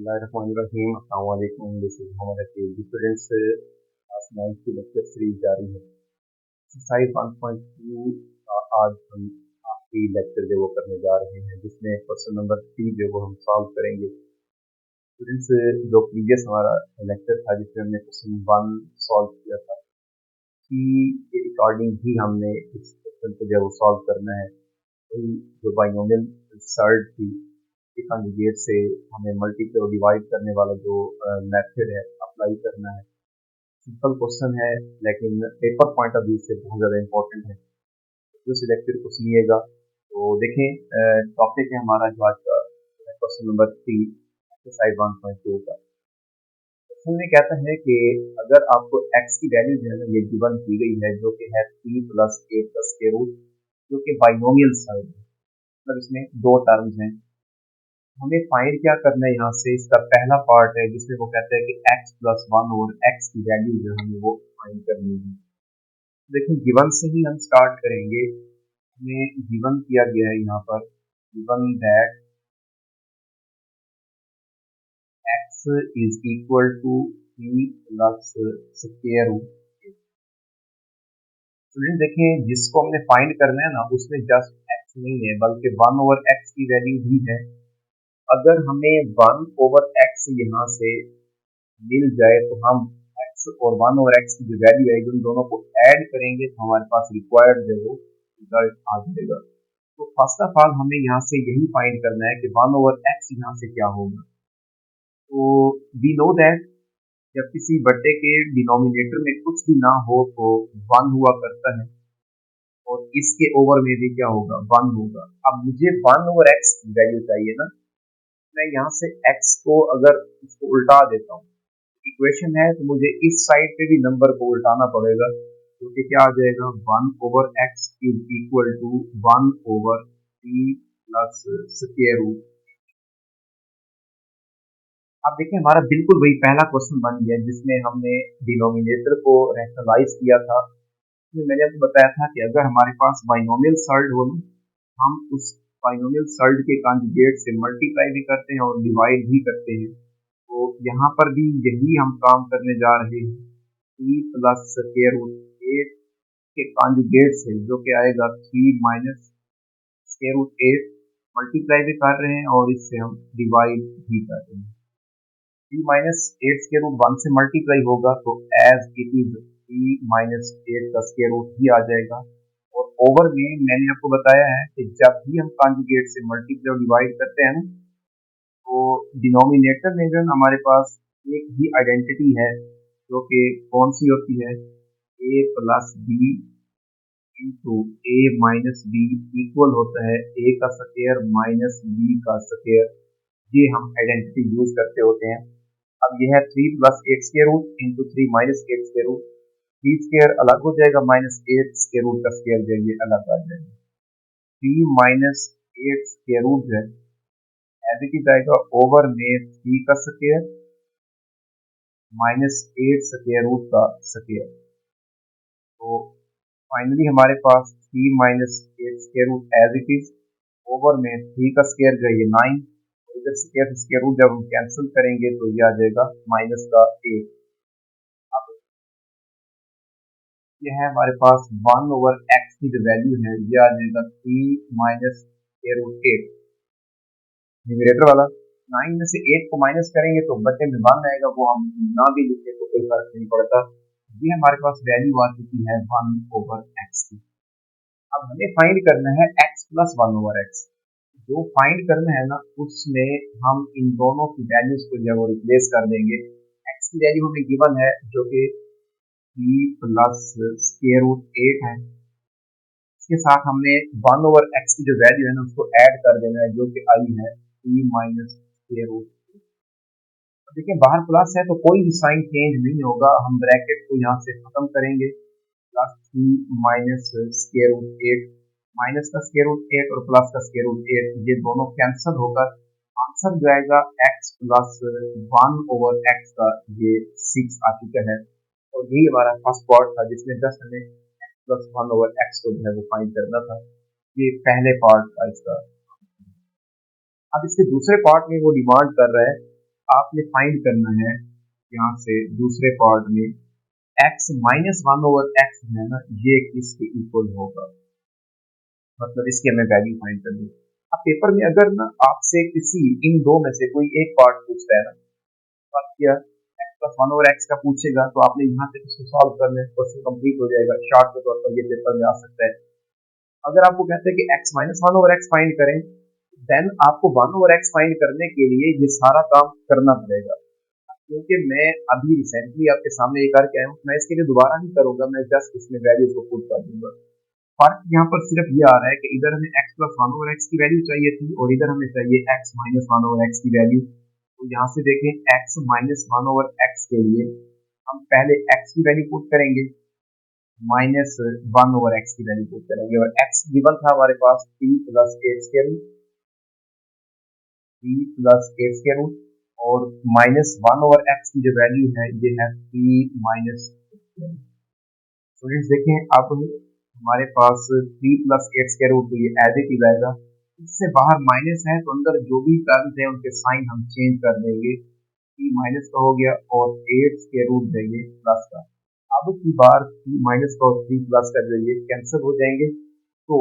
बिस्मिल्लाहिर्रहमानिर्रहीम। अस्सलाम वालेकुम। This is Mohammad Aqeel. Students, class 9 की लेक्चर सीरीज जारी है। एक्सरसाइज 1.2 आज हम आखिरी लेक्चर जो वो करने जा रहे हैं, जिसमें क्वेश्चन नंबर 3 जो वो हम सॉल्व करेंगे। स्टूडेंट्स, जो प्रीवियस हमारा लेक्चर था जिसमें हमने क्वेश्चन 1 सॉल्व किया था, कि के अकॉर्डिंग ही हमने इस क्वेश्चन को जो वो सॉल्व करना है। तो जो बाइनोमियल सर्ड थी के कॉन्जुगेट से हमें मल्टीप्लाई और डिवाइड करने वाला जो मेथड है अप्लाई करना है। सिंपल क्वेश्चन है, लेकिन पेपर पॉइंट ऑफ व्यू से बहुत ज़्यादा इम्पोर्टेंट है। जो सिलेक्टेड को सुनिएगा तो देखें, टॉपिक है हमारा जो आज का क्वेश्चन नंबर 3 एक्सरसाइज 1.2 का। क्वेश्चन में कहता है कि अगर आपको x की वैल्यू जो है ना ये गिवन की गई है, जो कि है 3 + 8 का स्क्वायर रूट, जो कि बाइनोमियल सर्ड है, मतलब इसमें दो टर्म्स हैं। हमें फाइंड क्या करना है यहाँ से। इसका पहला पार्ट है जिसमें वो कहते हैं कि x + 1 और x की वैल्यू जो हमें वो फाइंड करनी है। देखिए, गिवन से ही हम स्टार्ट करेंगे। हमें गिवन किया गया है यहाँ पर, given that x is equal to 3 + square root. Student देखें, जिसको हमने फाइंड करना है ना उसमें जस्ट x नहीं है बल्कि 1/x की वैल्यू भी है। अगर हमें 1/x यहाँ से मिल जाए तो हम x और 1/x की जो वैल्यू है उन दोनों को ऐड करेंगे तो हमारे पास रिक्वायर्ड जो वो रिजल्ट आ जाएगा। तो फर्स्ट ऑफ ऑल हमें यहाँ से यही फाइंड करना है कि 1/x यहाँ से क्या होगा। तो वी नो दैट जब किसी बट्टे के डिनोमिनेटर में कुछ भी ना हो तो 1 हुआ करता है, और इसके ओवर में भी क्या होगा, 1 होगा। अब मुझे 1/x की वैल्यू चाहिए ना, मैं यहाँ से x को अगर इसको उल्टा देता हूँ, इक्वेशन है तो मुझे इस साइड पे भी नंबर को उल्टाना पड़ेगा, क्योंकि क्या आ जाएगा, 1/x is equal to 1/3 plus square root. अब देखिए, हमारा बिल्कुल वही पहला क्वेश्चन बन गया जिसमें हमने डिनोमिनेटर को रैशनलाइज किया था। मैंने आपको बताया था कि अगर हमारे पास बाइनोमियल सर्ड हो ना, हम उस बाइनोमियल सर्ड के कॉन्जुगेट से मल्टीप्लाई भी करते हैं और डिवाइड भी करते हैं। तो यहाँ पर भी यही हम काम करने जा रहे हैं। 3 + स्क्वायर रूट 8 के कॉन्जुगेट से, जो कि आएगा 3 - स्क्वायर रूट 8, मल्टीप्लाई भी कर रहे हैं और इससे हम डिवाइड भी कर रहे हैं। 3 - 8 स्क्वायर रूट 1 से मल्टीप्लाई होगा तो एज इट इज 3 - 8 का स्क्वायर रूट ही आ जाएगा। और ओवर में मैंने आपको बताया है कि जब भी हम कॉन्जुगेट से मल्टीप्लाई और डिवाइड करते हैं ना, तो डिनोमिनेटर में जो हमारे पास एक ही आइडेंटिटी है, जो कि कौन सी होती है, a + b into a - b equal होता है a का स्क्वायर माइनस b का स्क्वायर। ये हम आइडेंटिटी यूज करते होते हैं। अब यह है 3 + 8 square root into 3 - 8 square root. 3 square अलग हो जाएगा, -8 स्क्वायर रूट का स्क्वायर जो है ये अलग आ जाएगा। 3 - 8 स्क्वायर रूट जो है एज इट इज आएगा ओवर में 3 का स्क्वायर -8 स्क्वायर रूट का स्क्वायर। तो फाइनली हमारे पास 3 - 8 square root as it is over में 3 का स्क्वायर जो है ये 9, इधर स्क्वायर स्क्वायर रूट जब हम कैंसिल करेंगे तो ये आ जाएगा माइनस का 8। अब ये है हमारे पास 1/x की जो वैल्यू है ये आ जाएगा 3 - स्क्वायर रूट 8 न्यूमरेटर वाला। 9 में से 8 को माइनस करेंगे तो बटे में 1 आएगा, वो हम ना भी लिखे तो कोई फर्क नहीं पड़ता। ये हमारे पास वैल्यू आ चुकी है 1/x की। अब हमें फाइंड करना है x + 1/x। जो फाइंड करना है ना उसमें हम इन दोनों की वैल्यूज को जो है वो रिप्लेस कर देंगे। x की वैल्यू हमें गिवन है जो कि 3 + स्क्वायर रूट 8 है। इसके साथ हमने 1/x की जो वैल्यू है ना उसको ऐड कर देना है, जो कि आई है 3 - स्क्वायर रूट। देखिए, बाहर प्लस है तो कोई भी साइन चेंज नहीं होगा, हम ब्रैकेट को यहाँ से खत्म करेंगे। +3 - स्क्वायर रूट 8, माइनस का स्क्वायर रूट 8 और प्लस का स्क्वायर रूट 8, ये दोनों कैंसिल होकर आंसर जो आएगा x + 1/x का ये 6 आ चुका है। और यही हमारा फर्स्ट पार्ट था जिसमें जस्ट हमें x + 1/x को जो है वो फाइंड करना था। ये पहले पार्ट था इसका। अब इसके दूसरे पार्ट में वो डिमांड कर रहा है आपने फाइंड करना है यहाँ से दूसरे पार्ट में x minus one over x है ना, ये किसके इक्वल होगा, मतलब इसकी हमें वैल्यू फाइंड करनी है। अब पेपर में अगर ना आपसे किसी इन दो में से कोई एक पार्ट पूछता है ना, बात किया x plus one over x का पूछेगा, तो आपने यहाँ से इसको सॉल्व करना है, क्वेश्चन कंप्लीट हो जाएगा, शॉर्ट के तौर पर ये पेपर में आ सकता है। अगर आपको कहते हैं कि x minus one over x find करें, देन आपको वन ओवर एक्स फाइंड करने के लिए ये सारा काम करना पड़ेगा, क्योंकि मैं अभी रिसेंटली आपके सामने ये करके आया हूँ, मैं इसके लिए दोबारा नहीं करूंगा, मैं जस्ट इसमें वैल्यूज को पुट कर दूंगा। फर्क यहाँ पर सिर्फ ये आ रहा है कि इधर हमें x plus one over x की वैल्यू चाहिए थी और इधर हमें चाहिए x minus one over x की वैल्यू। तो यहाँ से देखें x minus one over x के लिए हम पहले x की वैल्यू पुट करेंगे, माइनस वन ओवर एक्स की वैल्यू पुट करेंगे, और x गिवन था हमारे पास t प्लस एट के रूट, t प्लस एट के रूट, और माइनस वन ओवर एक्स की जो वैल्यू है ये है t माइनस। स्टूडेंट्स देखें अब हमारे पास 3 प्लस एट स्क्वायर रूट, तो ये एज इट इज आएगा, इससे बाहर माइनस है तो अंदर जो भी टर्म्स हैं उनके साइन हम चेंज कर देंगे, 3 माइनस का हो गया और 8 स्क्वायर रूट देंगे प्लस का। अब की बार 3 माइनस का और 3 प्लस का जो ये कैंसिल हो जाएंगे, तो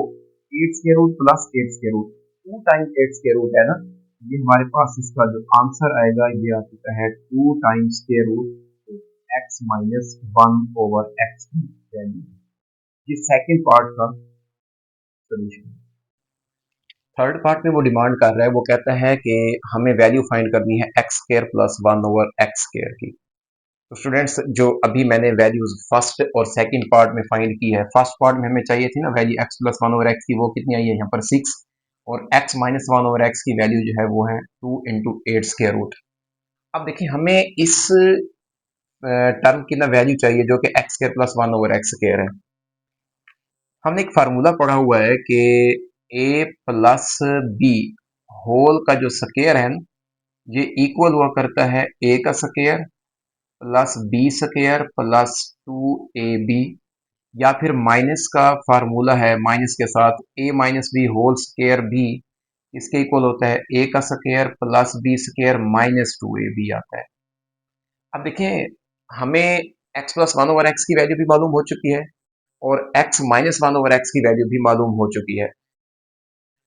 8 square root plus 8 square root 2 times 8 square root है ना, ये हमारे पास इसका जो आंसर आएगा ये आ चुका है 2 times square root x minus one over x की वैल्यू। ये सेकंड पार्ट का सोल्यूशन। थर्ड पार्ट में वो डिमांड कर रहा है, वो कहता है कि हमें वैल्यू फाइंड करनी है x square plus one over x square की। तो स्टूडेंट्स जो अभी मैंने वैल्यूज फर्स्ट और सेकंड पार्ट में फाइंड की है, फर्स्ट पार्ट में हमें चाहिए थी ना value x plus one over x की, वो कितनी आई है यहाँ पर 6, और x minus one over x की वैल्यू जो है वो है 2 इंटू एट स्क्वायर रूट। अब देखिए हमें इस टर्म की ना वैल्यू चाहिए जो कि x square plus one over x square है। हमने एक फार्मूला पढ़ा हुआ है कि ए प्लस बी होल का जो स्क्वायर है ना, ये इक्वल हुआ करता है ए का square plus b square plus 2ab, या फिर माइनस का फार्मूला है, माइनस के साथ a minus b whole square भी इसके इक्वल होता है a का square plus b square minus 2ab आता है। अब देखिए हमें x plus one over x की वैल्यू भी मालूम हो चुकी है और x minus one over x की वैल्यू भी मालूम हो चुकी है।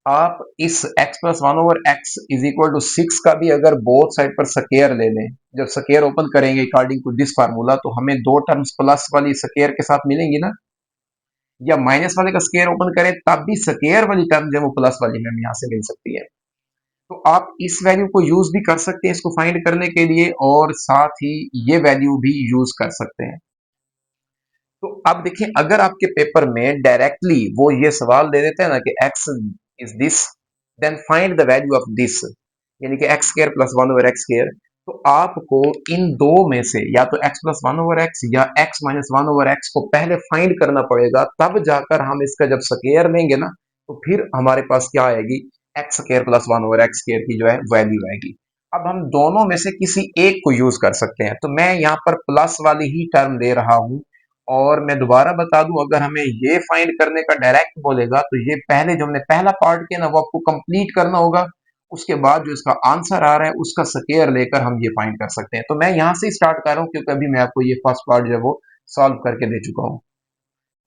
आप इस x plus one over x is equal to 6 का भी अगर बोथ साइड पर स्क्वायर ले लें, जब स्क्वायर ओपन करेंगे अकॉर्डिंग टू दिस फार्मूला, तो हमें दो टर्म्स प्लस वाली स्क्वायर के साथ मिलेंगी ना, या माइनस वाले का स्क्वायर ओपन करें तब भी स्क्वायर वाली टर्म जो है वो प्लस वाली हमें यहाँ से मिल सकती है। तो आप इस वैल्यू को यूज भी कर सकते हैं इसको फाइंड करने के लिए, और साथ ही ये वैल्यू भी यूज कर सकते हैं। तो अब देखिए अगर आपके पेपर में डायरेक्टली वो ये सवाल दे देते हैं ना कि x is this, then find the value of this, यानी कि x square plus one over x square, तो आपको इन दो में से या तो x plus one over x या x minus one over x को पहले फाइंड करना पड़ेगा, तब जाकर हम इसका जब स्क्वायर लेंगे ना तो फिर हमारे पास क्या आएगी, x square plus one over x square की जो है वैल्यू आएगी। अब हम दोनों में से किसी एक को यूज कर सकते हैं, तो मैं यहाँ पर प्लस वाली ही टर्म ले रहा हूं, और मैं दोबारा बता दूं अगर हमें ये फाइंड करने का डायरेक्ट बोलेगा तो ये पहले जो हमने पहला पार्ट किया ना वो आपको कंप्लीट करना होगा, उसके बाद जो इसका आंसर आ रहा है उसका स्क्वायर लेकर हम ये फाइंड कर सकते हैं। तो मैं यहाँ से स्टार्ट कर रहा हूँ क्योंकि अभी मैं आपको ये फर्स्ट पार्ट जो है वो सॉल्व करके दे चुका हूँ।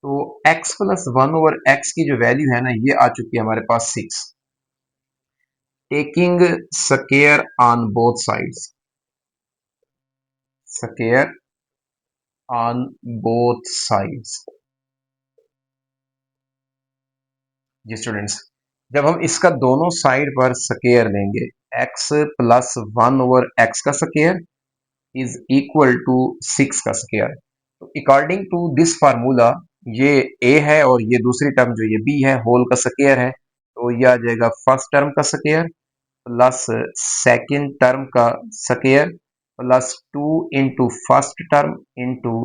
तो x plus one over x की जो वैल्यू है ना ये आ चुकी है हमारे पास 6, taking square on both sides, square on both sides. जी स्टूडेंट्स, जब हम इसका दोनों साइड पर स्क्वायर लेंगे, x plus one over x का स्क्वायर इज इक्वल टू 6 का स्क्वायर, तो अकॉर्डिंग टू दिस फार्मूला ये a है और ये दूसरी टर्म जो ये b है होल का स्क्वायर है, तो ये आ जाएगा फर्स्ट टर्म का स्क्वायर प्लस सेकेंड टर्म का square plus 2 into first term into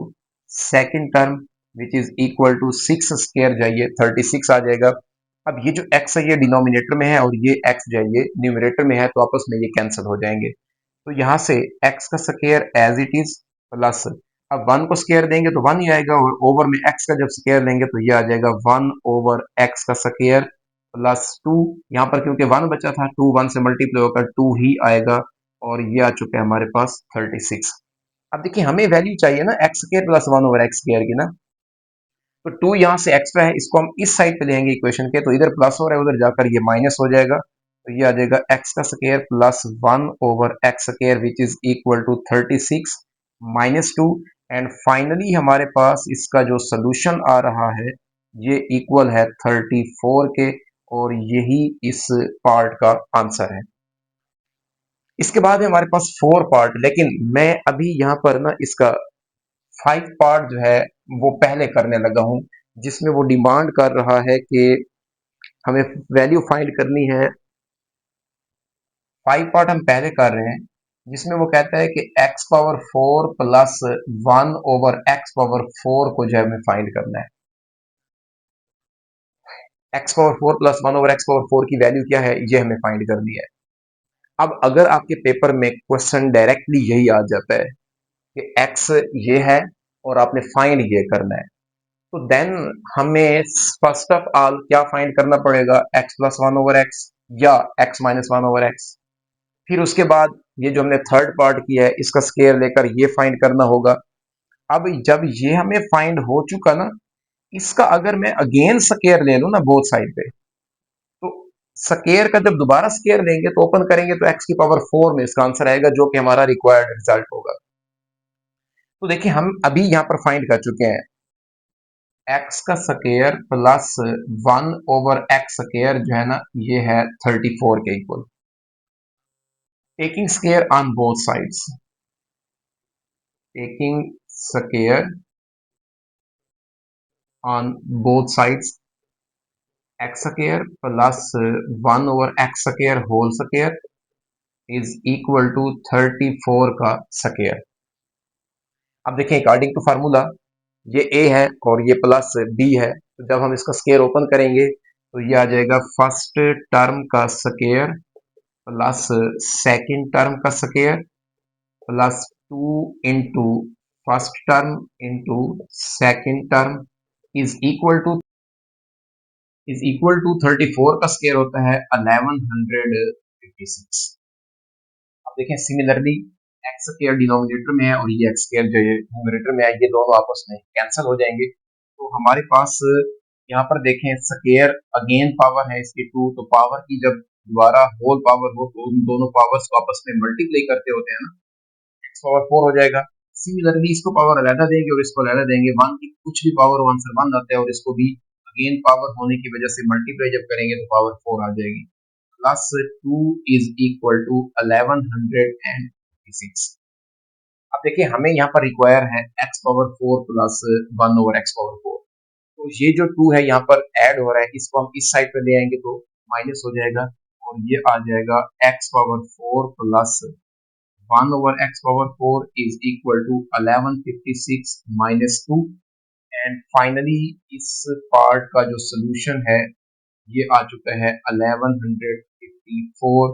second term which is equal to 6 square जाइए 36 आ जाएगा। अब ये जो x है ये डिनोमिनेटर में है और ये x जो है ये न्यूमरेटर में है, तो आपस में ये कैंसिल हो जाएंगे, तो यहाँ से x का square as it is plus, अब 1 को स्क्वायर देंगे तो 1 ही आएगा, और ओवर में x का जब स्क्वायर लेंगे तो ये आ जाएगा 1 ओवर x का स्क्वायर प्लस 2, यहाँ पर क्योंकि 1 बचा था 2 1 से मल्टीप्लाई होकर 2 ही आएगा, और ये आ चुका है हमारे पास 36। अब देखिए हमें वैल्यू चाहिए ना x square plus 1/x square की ना, तो 2 यहाँ से एक्स्ट्रा है, इसको हम इस साइड पे लेंगे इक्वेशन के, तो इधर प्लस हो रहा है उधर जाकर ये माइनस हो जाएगा, तो ये आ जाएगा एक्स का square plus 1/x square which is equal to 36 minus 2। And finally हमारे पास इसका जो सोल्यूशन आ रहा है ये इक्वल है 34 के, और यही इस पार्ट का आंसर है। इसके बाद है हमारे पास 4 पार्ट, लेकिन मैं अभी यहाँ पर ना इसका 5 पार्ट जो है वो पहले करने लगा हूँ, जिसमें वो डिमांड कर रहा है कि हमें वैल्यू फाइंड करनी है। 5 पार्ट हम पहले कर रहे हैं, जिसमें वो कहता है कि x power 4 plus 1/x power 4 को जो है हमें फाइंड करना है। x power 4 plus 1/x power 4 की वैल्यू क्या है, ये हमें फाइंड करनी है। अब अगर आपके पेपर में क्वेश्चन डायरेक्टली यही आ जाता है कि x ये है और आपने फाइंड ये करना है, तो देन हमें फर्स्ट ऑफ ऑल क्या फाइंड करना पड़ेगा, x प्लस 1/x या x माइनस 1/x। फिर उसके बाद ये जो हमने थर्ड पार्ट किया है इसका स्केयर लेकर ये फाइंड करना होगा। अब जब ये हमें फाइंड हो चुका ना, इसका अगर मैं अगेन स्केयर ले लूं ना बोथ साइड पे, तो स्केयर का जब दोबारा स्केयर लेंगे तो ओपन करेंगे तो x की पावर 4 में इसका आंसर आएगा, जो कि हमारा रिक्वायर्ड रिजल्ट होगा। तो देखिए हम अभी यहां पर फाइंड कर चुके हैं x का स्क्वायर प्लस 1/x स्क्वायर जो है ना ये है 34 के equal. Taking square on both sides, taking square on both sides, x square plus 1/x square whole square is equal to 34 का स्क्वायर। अब देखिए अकॉर्डिंग टू फार्मूला ये a है और ये प्लस b है, तो जब हम इसका स्क्वायर ओपन करेंगे तो ये आ जाएगा फर्स्ट टर्म का स्क्वायर प्लस सेकंड टर्म का square plus 2 into first term into second term is equal to 34 का स्क्वायर होता है 1156। अब देखें सिमिलरली एक्स स्क्वायर डिनोमिनेटर में है और ये एक्स स्क्वायर जो है न्यूमरेटर में है, ये दोनों आपस में कैंसिल हो जाएंगे। तो हमारे पास यहाँ पर देखें स्क्वायर अगेन पावर है इसकी 2, तो पावर की जब दोबारा होल पावर हो तो उन दोनों पावर्स को आपस में मल्टीप्लाई करते होते हैं ना, एक्स पावर 4 हो जाएगा। सिमिलरली इसको पावर अलग देंगे और इसको अलग देंगे, 1 की कुछ भी पावर आंसर 1 आता है, और इसको भी अगेन पावर होने की वजह से मल्टीप्लाई जब करेंगे तो पावर 4 आ जाएगी। Plus 2 is equal to 1156। अब देखिए हमें यहाँ पर रिक्वायर है x power 4 plus 1/x power 4, तो ये जो 2 है यहाँ पर ऐड हो रहा है, इसको हम इस साइड पे ले आएंगे तो माइनस हो जाएगा, और ये आ जाएगा x power 4 plus 1/x power 4 is equal to 1156 minus 2। And finally इस पार्ट का जो सोल्यूशन है ये आ चुका है 1154,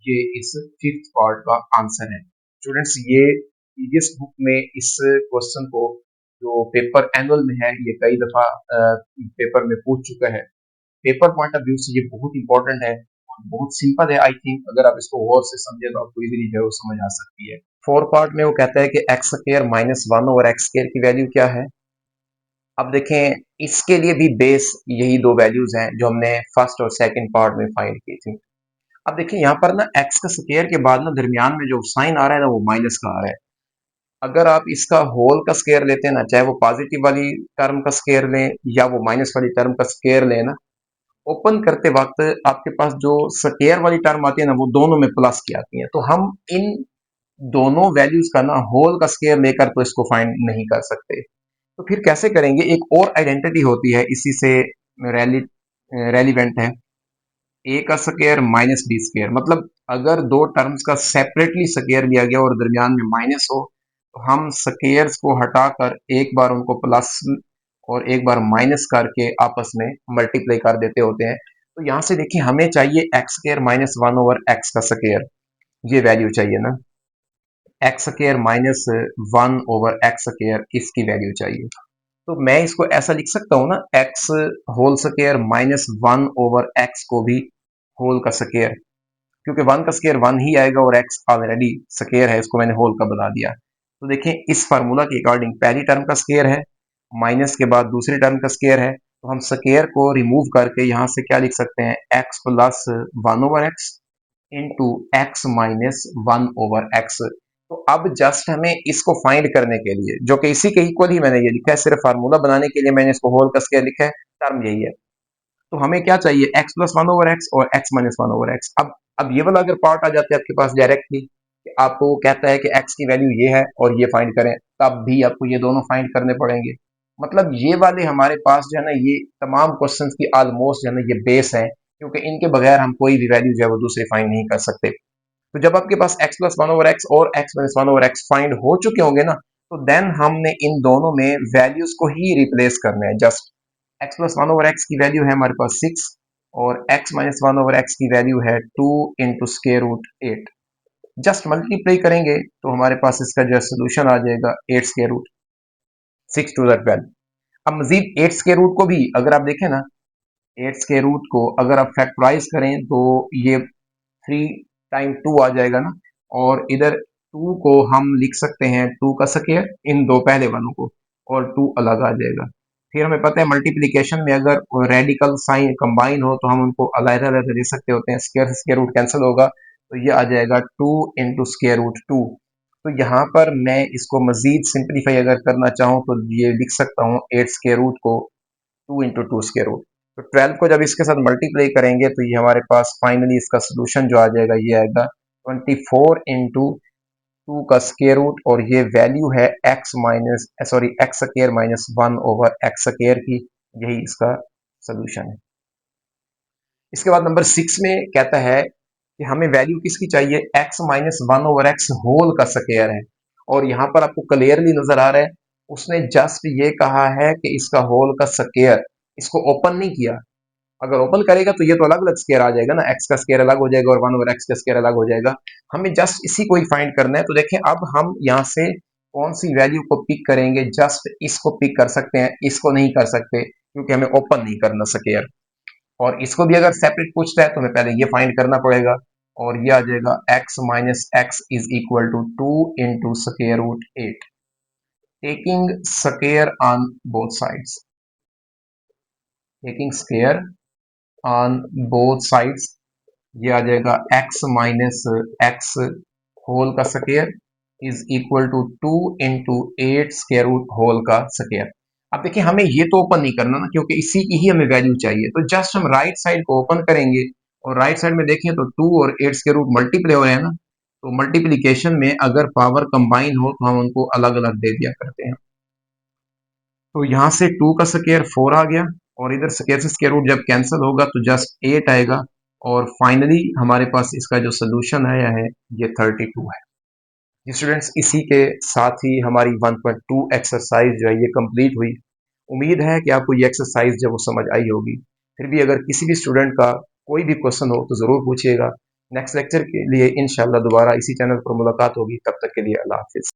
ये इस फिफ्थ पार्ट का आंसर है। स्टूडेंट्स ये प्रीवियस बुक में इस क्वेश्चन को जो पेपर एनुअल में है ये कई दफा पेपर में पूछ चुका है। पेपर पॉइंट ऑफ व्यू से ये बहुत इंपॉर्टेंट है, बहुत सिंपल है। आई थिंक अगर आप इसको गौर से समझे तो आपको इजीली जो है वो समझ आ सकती है। फोर पार्ट में वो कहता है कि x square minus 1/x square की वैल्यू क्या है। अब देखें इसके लिए भी बेस यही दो वैल्यूज हैं जो हमने फर्स्ट और सेकंड पार्ट में फाइंड की थी। अब देखिए यहाँ पर ना एक्स का स्क्वायर के बाद ना दरमियान में जो साइन आ रहा है ना वो माइनस का आ रहा है। अगर आप इसका होल का स्क्वायर लेते हैं ना, चाहे वो पॉजिटिव वाली टर्म का स्क्वायर लें या वो माइनस वाली टर्म का स्क्वायर लें ना, ओपन करते वक्त आपके पास जो स्क्वायर वाली टर्म आती है ना वो दोनों में प्लस की आती है, तो हम इन दोनों वैल्यूज का ना होल का स्क्वायर लेकर तो इसको फाइंड नहीं कर सकते। तो फिर कैसे करेंगे, एक और आइडेंटिटी होती है इसी से रेलिवेंट है, ए का स्क्वायर माइनस बी स्क्वायर। मतलब अगर दो टर्म्स का सेपरेटली स्क्वायर लिया गया और दरमियान में माइनस हो तो हम स्क्वायर्स को हटाकर एक बार उनको प्लस और एक बार माइनस करके आपस में मल्टीप्लाई कर देते होते हैं। तो यहाँ से देखिए हमें चाहिए एक्स स्क्वायर माइनस 1/x का स्क्वायर, ये वैल्यू चाहिए ना, x square minus 1/x square इसकी वैल्यू चाहिए। तो मैं इसको ऐसा लिख सकता हूँ ना, x whole square minus 1/x को भी होल का स्क्वायर, क्योंकि 1 का स्केयर 1 ही आएगा और x ऑलरेडी स्केयर है, इसको मैंने होल का बना दिया। तो देखें इस फार्मूला के अकॉर्डिंग पहली टर्म का स्केयर है, माइनस के बाद दूसरी टर्म का स्केयर है, तो हम स्केयर को रिमूव करके यहाँ से क्या लिख सकते हैं, x plus 1/x into x minus 1/x। तो अब जस्ट हमें इसको फाइंड करने के लिए, जो कि इसी के इक्वल ही मैंने ये लिखा है, सिर्फ फार्मूला बनाने के लिए मैंने इसको होल का स्केयर लिखा है, टर्म यही है। तो हमें क्या चाहिए, x प्लस 1/x और x माइनस 1/x। अब ये वाला अगर पार्ट आ जाता है आपके पास डायरेक्टली, आपको कहता है कि x की वैल्यू ये है और ये फाइंड करें, तब भी आपको ये दोनों फाइंड करने पड़ेंगे। मतलब ये वाले हमारे पास जो है ना, ये तमाम क्वेश्चंस की ऑलमोस्ट जो है ना ये बेस है, क्योंकि इनके बगैर हम कोई भी वैल्यू जो है वो दूसरी फाइंड नहीं कर सकते। तो जब आपके पास x प्लस 1/x और x माइनस 1/x फाइंड हो चुके होंगे ना, तो देन हमने इन दोनों में वैल्यूज को ही रिप्लेस करना है। जस्ट x प्लस 1/x की वैल्यू है हमारे पास 6 और x माइनस 1/x की वैल्यू है 2 into square root 8। Just multiply करेंगे तो हमारे पास इसका जो सोल्यूशन आ जाएगा 8 स्केयर रूट 6 टू द 12। अब मजीद 8 स्केयर रूट को भी अगर आप देखें ना, 8 स्केयर रूट को अगर आप फैक्टराइज करें तो ये 3 टाइम 2 आ जाएगा ना, और इधर 2 को हम लिख सकते हैं 2 का स्क्वायर इन दो पहले वालों को, और 2 अलग आ जाएगा। फिर हमें पता है मल्टीप्लिकेशन में अगर रेडिकल साइन कंबाइन हो तो हम उनको अलग-अलग दे सकते होते हैं, स्क्वायर से स्क्वायर रूट कैंसिल होगा, तो ये आ जाएगा 2 इंटू स्क्वायर रूट 2। तो यहाँ पर मैं इसको मजीद सिंप्लीफाई अगर करना चाहूँ तो ये लिख सकता हूँ 8 स्क्वायर रूट को 2 इंटू 2 स्क्वायर रूट। तो 12 को जब इसके साथ मल्टीप्लाई करेंगे तो ये हमारे पास फाइनली इसका सोल्यूशन जो आ जाएगा, ये आएगा 24 इंटू 2 का स्क्वायर रूट, और ये वैल्यू है x square minus 1/x square की, यही इसका सोल्यूशन है। इसके बाद नंबर 6 में कहता है कि हमें वैल्यू किसकी चाहिए, x माइनस 1/x होल का स्क्वायर है, और यहाँ पर आपको क्लियरली नजर आ रहा है उसने जस्ट ये कहा है कि इसका होल का स्क्वायर, इसको ओपन नहीं किया। अगर ओपन करेगा तो ये तो अलग अलग स्केयर आ जाएगा ना, x का स्केयर अलग हो जाएगा और 1/x का स्केयर अलग हो जाएगा। हमें जस्ट इसी को ही फाइंड करना है। तो देखें अब हम यहाँ से कौन सी वैल्यू को पिक करेंगे, जस्ट इसको पिक कर सकते हैं, इसको नहीं कर सकते क्योंकि हमें ओपन नहीं करना स्केयर। और इसको भी अगर सेपरेट पूछता है तो हमें पहले ये फाइंड करना पड़ेगा, और ये आ जाएगा x minus x is equal to 2 into square root 8, taking square on both sides, taking square on both sides. ये आ जाएगा x माइनस एक्स होल का square is equal to 2 into 8 square root whole का square. अब देखिए हमें ये तो ओपन नहीं करना ना, क्योंकि इसी की ही हमें वैल्यू चाहिए। तो जस्ट हम राइट साइड को ओपन करेंगे, और राइट साइड में देखें तो 2 और 8 स्क्वायर रूट मल्टीप्लाई हो रहे हैं ना, तो मल्टीप्लीकेशन में अगर पावर कंबाइन हो तो हम उनको अलग अलग दे दिया करते हैं। तो यहाँ से 2 का स्क्वायर 4 आ गया, और इधर स्क्वायर से स्क्वायर रूट जब कैंसिल होगा तो जस्ट 8 आएगा, और फाइनली हमारे पास इसका जो सोल्यूशन आया है ये 32 है। जी स्टूडेंट्स, इसी के साथ ही हमारी 1.2 एक्सरसाइज जो है ये कंप्लीट हुई। उम्मीद है कि आपको ये एक्सरसाइज जो वो समझ आई होगी। फिर भी अगर किसी भी स्टूडेंट का कोई भी क्वेश्चन हो तो ज़रूर पूछिएगा। नेक्स्ट लेक्चर के लिए इंशाल्लाह दोबारा इसी चैनल पर मुलाकात होगी। तब तक के लिए अल्लाह हाफिज़।